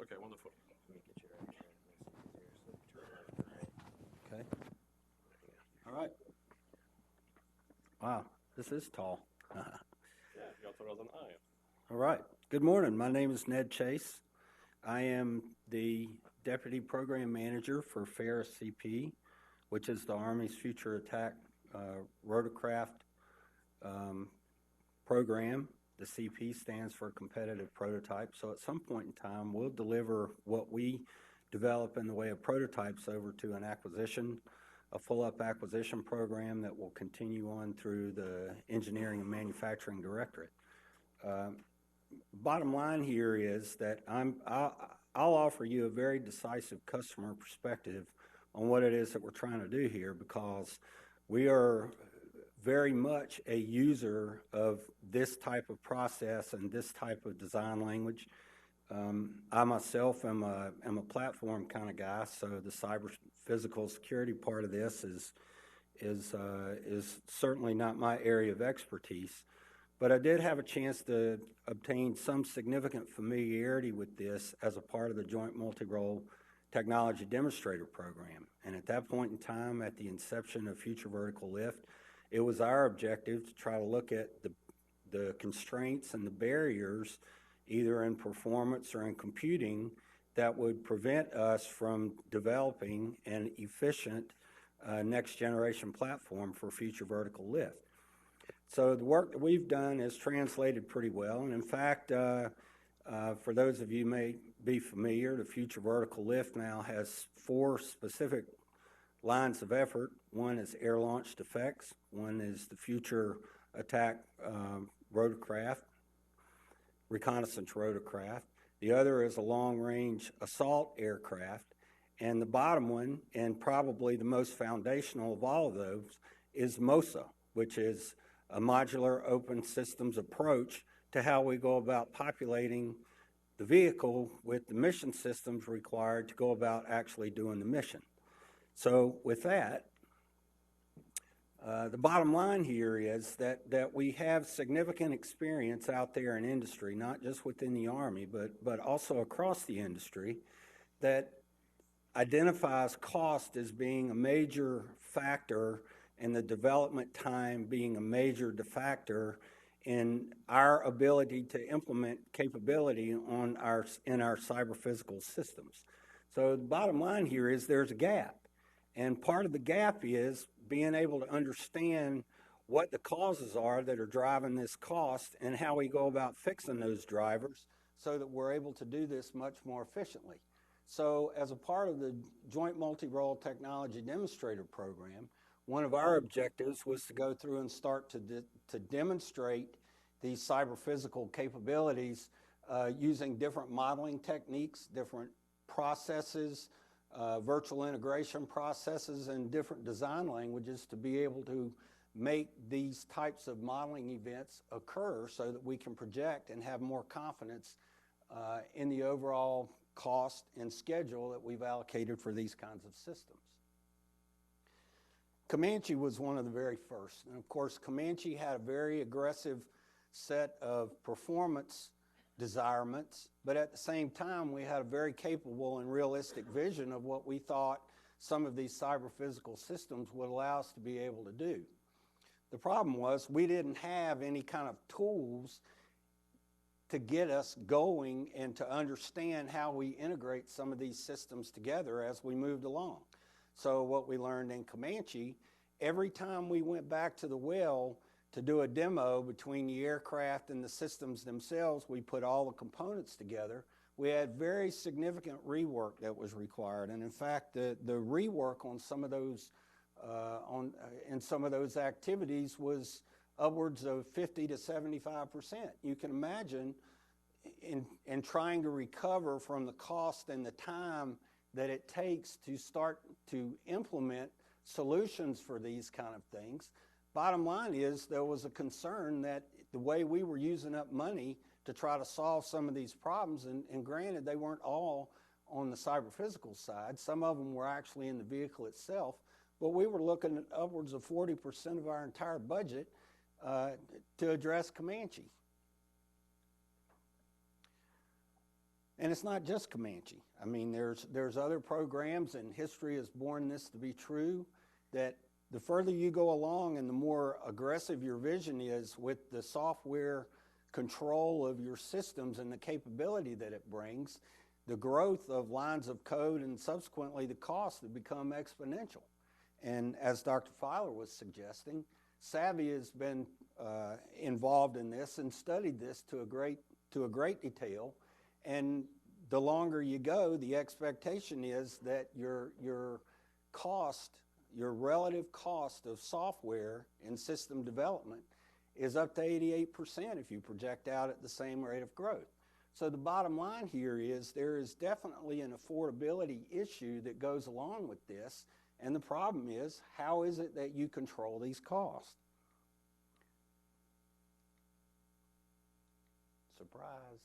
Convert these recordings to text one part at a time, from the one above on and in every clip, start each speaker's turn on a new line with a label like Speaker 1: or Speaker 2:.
Speaker 1: Okay, wonderful.
Speaker 2: Let me get you right here. Makes it easier. So turn left, right.
Speaker 3: Okay. All right. Wow, this is tall.
Speaker 1: Yeah, you're taller than I am.
Speaker 3: All right. Good morning. My name is Ned Chase. I am the Deputy Program Manager for FARA CP, which is the Army's Future Attack Rotorcraft program. The CP stands for Competitive Prototype. So at some point in time, we'll deliver what we develop in the way of prototypes over to an acquisition, a full-up acquisition program that will continue on through the Engineering and Manufacturing Directorate. Bottom line here is that I'll offer you a very decisive customer perspective on what it is that we're trying to do here, because we are very much a user of this type of process and this type of design language. I myself am a platform kind of guy, so the cyber physical security part of this is certainly not my area of expertise. But I did have a chance to obtain some significant familiarity with this as a part of the Joint Multi-Role Technology Demonstrator Program. And at that point in time, at the inception of Future Vertical Lift, it was our objective to try to look at the constraints and the barriers, either in performance or in computing, that would prevent us from developing an efficient next generation platform for Future Vertical Lift. So the work that we've done is translated pretty well, and in fact, for those of you who may be familiar, the Future Vertical Lift now has 4 specific lines of effort. One is air-launched effects, one is the Future Attack Rotorcraft, reconnaissance rotorcraft, the other is a long-range assault aircraft, and the bottom one, and probably the most foundational of all of those, is MOSA, which is a modular open systems approach to how we go about populating the vehicle with the mission systems required to go about actually doing the mission. So with that, the bottom line here is that we have significant experience out there in industry, not just within the Army, but also across the industry, that identifies cost as being a major factor and the development time being a major factor in our ability to implement capability in our cyber physical systems. So the bottom line here is there's a gap. And part of the gap is being able to understand what the causes are that are driving this cost and how we go about fixing those drivers so that we're able to do this much more efficiently. So as a part of the Joint Multi-Role Technology Demonstrator Program, one of our objectives was to go through and start to demonstrate these cyber physical capabilities using different modeling techniques, different processes, virtual integration processes, and different design languages to be able to make these types of modeling events occur so that we can project and have more confidence in the overall cost and schedule that we've allocated for these kinds of systems. Comanche was one of the very first, and of course Comanche had a very aggressive set of performance desirements, but at the same time we had a very capable and realistic vision of what we thought some of these cyber physical systems would allow us to be able to do. The problem was we didn't have any kind of tools to get us going and to understand how we integrate some of these systems together as we moved along. So what we learned in Comanche, every time we went back to the well to do a demo between the aircraft and the systems themselves, we put all the components together. We had very significant rework that was required, and in fact, the rework on some of those in some of those activities was upwards of 50 to 75%. You can imagine in trying to recover from the cost and the time that it takes to start to implement solutions for these kind of things. Bottom line is there was a concern that the way we were using up money to try to solve some of these problems, and granted they weren't all on the cyber physical side, some of them were actually in the vehicle itself, but we were looking at upwards of 40% of our entire budget to address Comanche. And it's not just Comanche. I mean, there's other programs, and history has borne this to be true, that the further you go along and the more aggressive your vision is with the software control of your systems and the capability that it brings, the growth of lines of code and subsequently the costs have become exponential. And as Dr. Filer was suggesting, Savvy has been involved in this and studied this to a great detail. And the longer you go, the expectation is that your cost, your relative cost of software and system development is up to 88% if you project out at the same rate of growth. So the bottom line here is there is definitely an affordability issue that goes along with this, and the problem is, how is it that you control these costs? Surprise.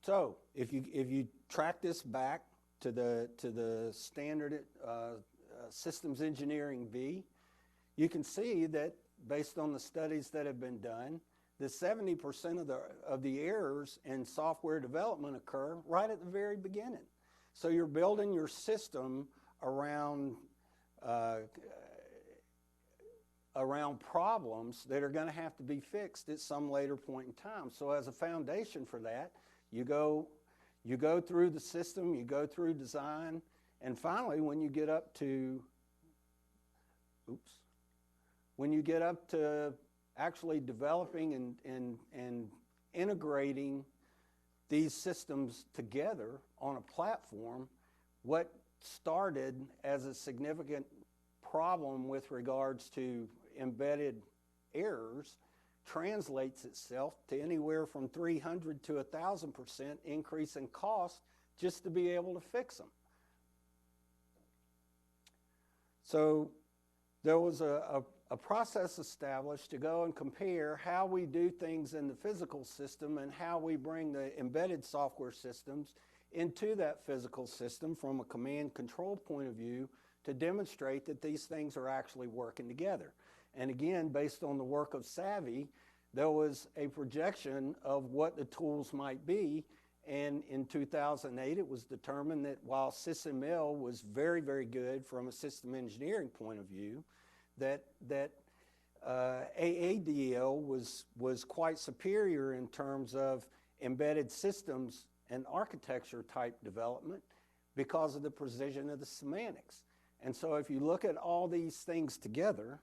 Speaker 3: So if you track this back to the standard systems engineering V, you can see that based on the studies that have been done, that 70% of the errors in software development occur right at the very beginning. So you're building your system around problems that are going to have to be fixed at some later point in time. So as a foundation for that, you go through the system, you go through design, and finally when you get up to actually developing and integrating these systems together on a platform, what started as a significant problem with regards to embedded errors translates itself to anywhere from 300 to 1,000% increase in cost just to be able to fix them. So there was a process established to go and compare how we do things in the physical system and how we bring the embedded software systems into that physical system from a command control point of view to demonstrate that these things are actually working together. And again, based on the work of Savvy, there was a projection of what the tools might be. And in 2008, it was determined that while SysML was very, very good from a system engineering point of view, that AADL was quite superior in terms of embedded systems and architecture type development because of the precision of the semantics. And so if you look at all these things together,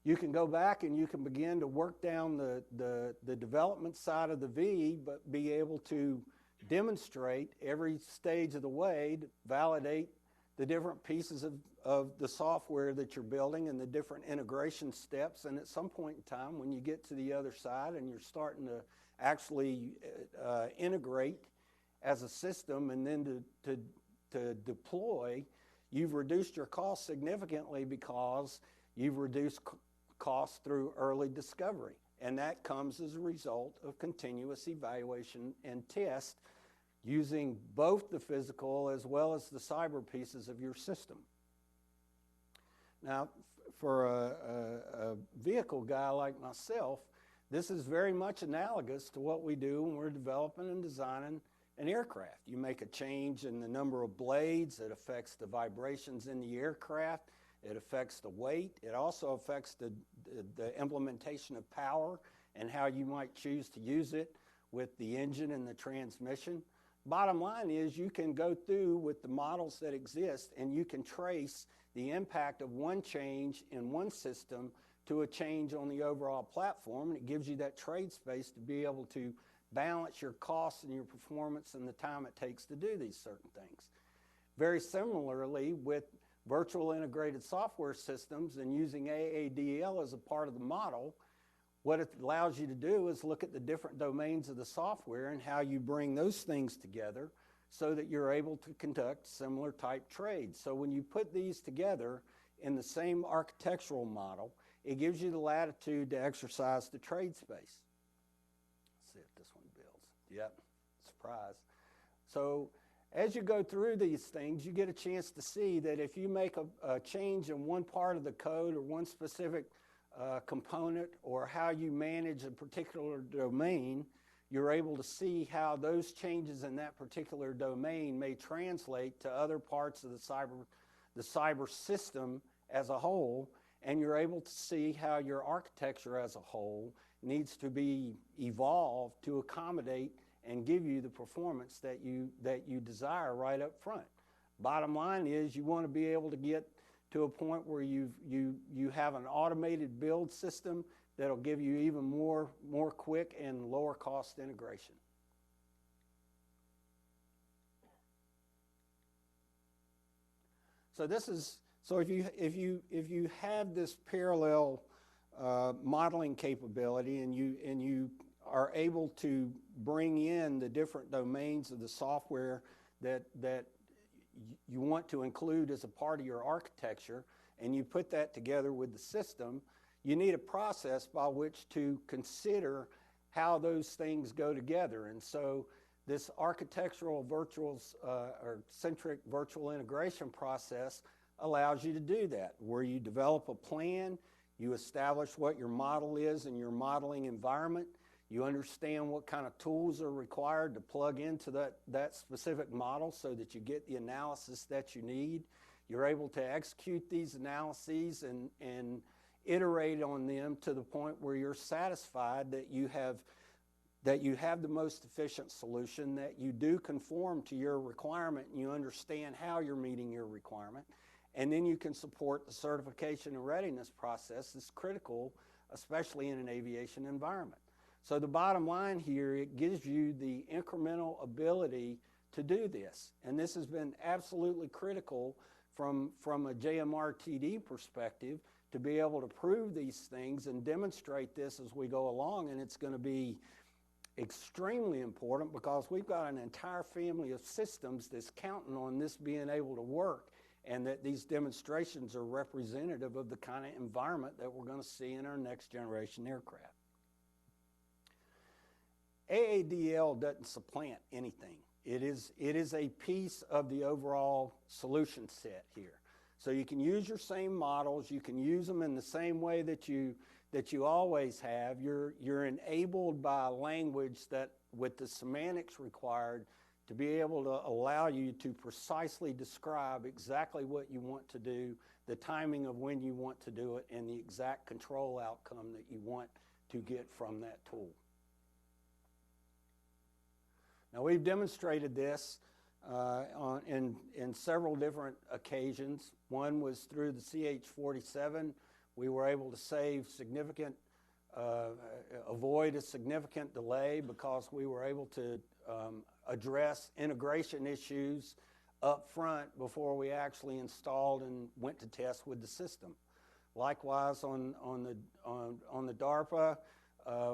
Speaker 3: you can go back and you can begin to work down the development side of the V, but be able to demonstrate every stage of the way, to validate the different pieces of the software that you're building and the different integration steps. And at some point in time, when you get to the other side and you're starting to actually integrate as a system and then to deploy, you've reduced your costs significantly because you've reduced costs through early discovery. And that comes as a result of continuous evaluation and test using both the physical as well as the cyber pieces of your system. Now, for a vehicle guy like myself, this is very much analogous to what we do when we're developing and designing an aircraft. You make a change in the number of blades, it affects the vibrations in the aircraft, it affects the weight, it also affects the implementation of power and how you might choose to use it with the engine and the transmission. Bottom line is you can go through with the models that exist and you can trace the impact of one change in one system to a change on the overall platform, and it gives you that trade space to be able to balance your costs and your performance and the time it takes to do these certain things. Very similarly with virtual integrated software systems and using AADL as a part of the model, what it allows you to do is look at the different domains of the software and how you bring those things together so that you're able to conduct similar type trades. So when you put these together in the same architectural model, it gives you the latitude to exercise the trade space. Let's see if this one builds. Yep, surprise. So as you go through these things, you get a chance to see that if you make a change in one part of the code or one specific component or how you manage a particular domain, you're able to see how those changes in that particular domain may translate to other parts of the cyber system as a whole, and you're able to see how your architecture as a whole needs to be evolved to accommodate and give you the performance that you desire right up front. Bottom line is you want to be able to get to a point where you have an automated build system that'll give you even more quick and lower cost integration. So if you have this parallel modeling capability and you are able to bring in the different domains of the software that you want to include as a part of your architecture, and you put that together with the system, you need a process by which to consider how those things go together. And so this architectural or centric virtual integration process allows you to do that, where you develop a plan, you establish what your model is in your modeling environment, you understand what kind of tools are required to plug into that specific model so that you get the analysis that you need. You're able to execute these analyses and iterate on them to the point where you're satisfied that you have the most efficient solution, that you do conform to your requirement and you understand how you're meeting your requirement. And then you can support the certification and readiness process that's critical, especially in an aviation environment. So the bottom line here, it gives you the incremental ability to do this. And this has been absolutely critical from a JMRTD perspective to be able to prove these things and demonstrate this as we go along. And it's going to be extremely important because we've got an entire family of systems that's counting on this being able to work, and that these demonstrations are representative of the kind of environment that we're going to see in our next generation aircraft. AADL doesn't supplant anything. It is a piece of the overall solution set here. So you can use your same models, you can use them in the same way that you always have. You're enabled by a language that, with the semantics required, to be able to allow you to precisely describe exactly what you want to do, the timing of when you want to do it, and the exact control outcome that you want to get from that tool. Now, we've demonstrated this in several different occasions. One was through the CH-47. We were able to avoid a significant delay because we were able to address integration issues up front before we actually installed and went to test with the system. Likewise, on the DARPA,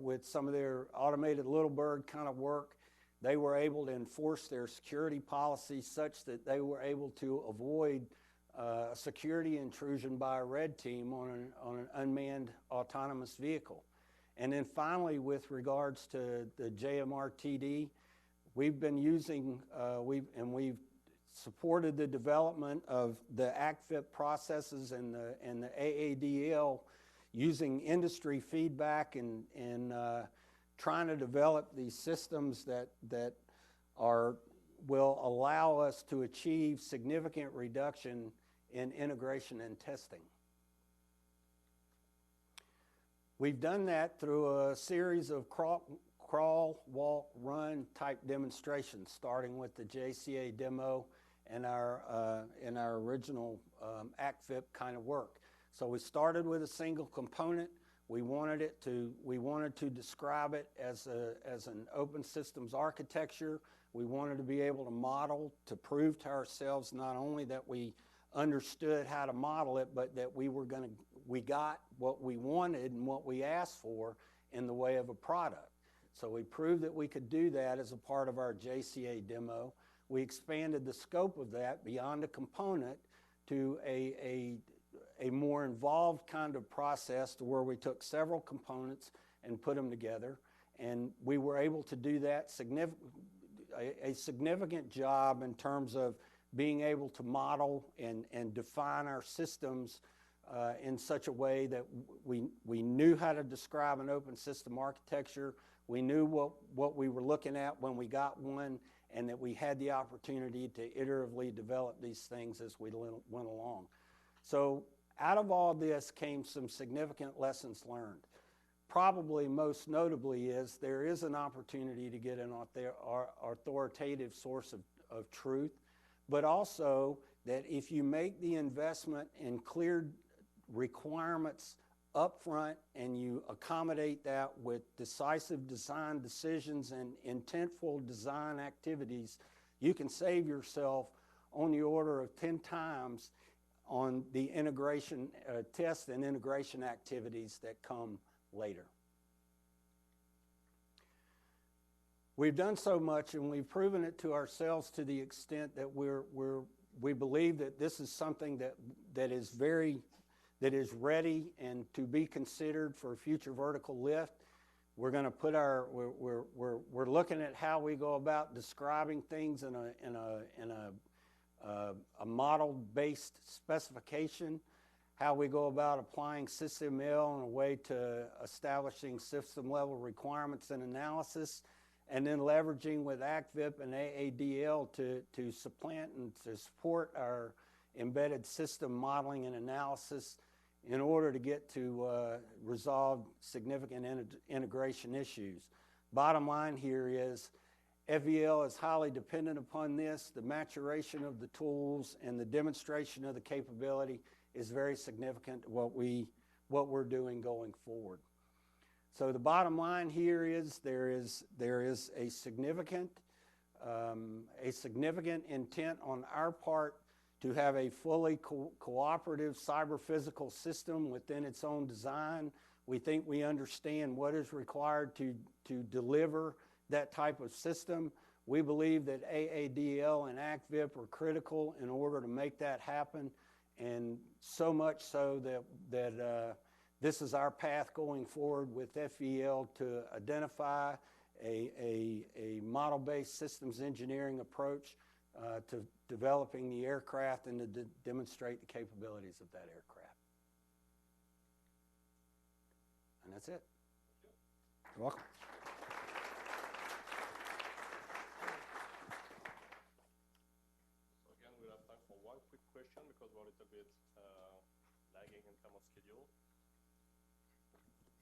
Speaker 3: with some of their automated Little Bird kind of work, they were able to enforce their security policies such that they were able to avoid a security intrusion by a red team on an unmanned autonomous vehicle. And then finally, with regards to the JMRTD, we've been using, we've supported the development of the ACFIP processes and the AADL using industry feedback and trying to develop these systems that will allow us to achieve significant reduction in integration and testing. We've done that through a series of crawl, walk, run type demonstrations, starting with the JCA demo and our original ACFIP kind of work. So we started with a single component. We wanted to describe it as an open systems architecture. We wanted to be able to model, to prove to ourselves not only that we understood how to model it, but that we got what we wanted and what we asked for in the way of a product. So we proved that we could do that as a part of our JCA demo. We expanded the scope of that beyond a component to a more involved kind of process, to where we took several components and put them together. And we were able to do that a significant job in terms of being able to model and define our systems in such a way that we knew how to describe an open system architecture. We knew what we were looking at when we got one, and that we had the opportunity to iteratively develop these things as we went along. So out of all this came some significant lessons learned. Probably most notably is there is an opportunity to get an authoritative source of truth, but also that if you make the investment in clear requirements up front and you accommodate that with decisive design decisions and intentful design activities, you can save yourself on the order of 10 times on the integration test and integration activities that come later. We've done so much and we've proven it to ourselves to the extent that we believe that this is something that is ready and to be considered for future vertical lift. We're going to put we're looking at how we go about describing things in a model-based specification, how we go about applying SysML in a way to establishing system-level requirements and analysis, and then leveraging with ACVIP and AADL to supplant and to support our embedded system modeling and analysis in order to get to resolve significant integration issues. Bottom line here is FVL is highly dependent upon this. The maturation of the tools and the demonstration of the capability is very significant to what we're doing going forward. So the bottom line here is there is a significant intent on our part to have a fully cooperative cyber-physical system within its own design. We think we understand what is required to deliver that type of system. We believe that AADL and ACVIP are critical in order to make that happen, and so much so that this is our path going forward with FVL to identify a model-based systems engineering approach to developing the aircraft and to demonstrate the capabilities of that aircraft. And that's it. You're welcome.
Speaker 1: So again, we'll have time for one quick question because we're a little bit lagging in terms of schedule.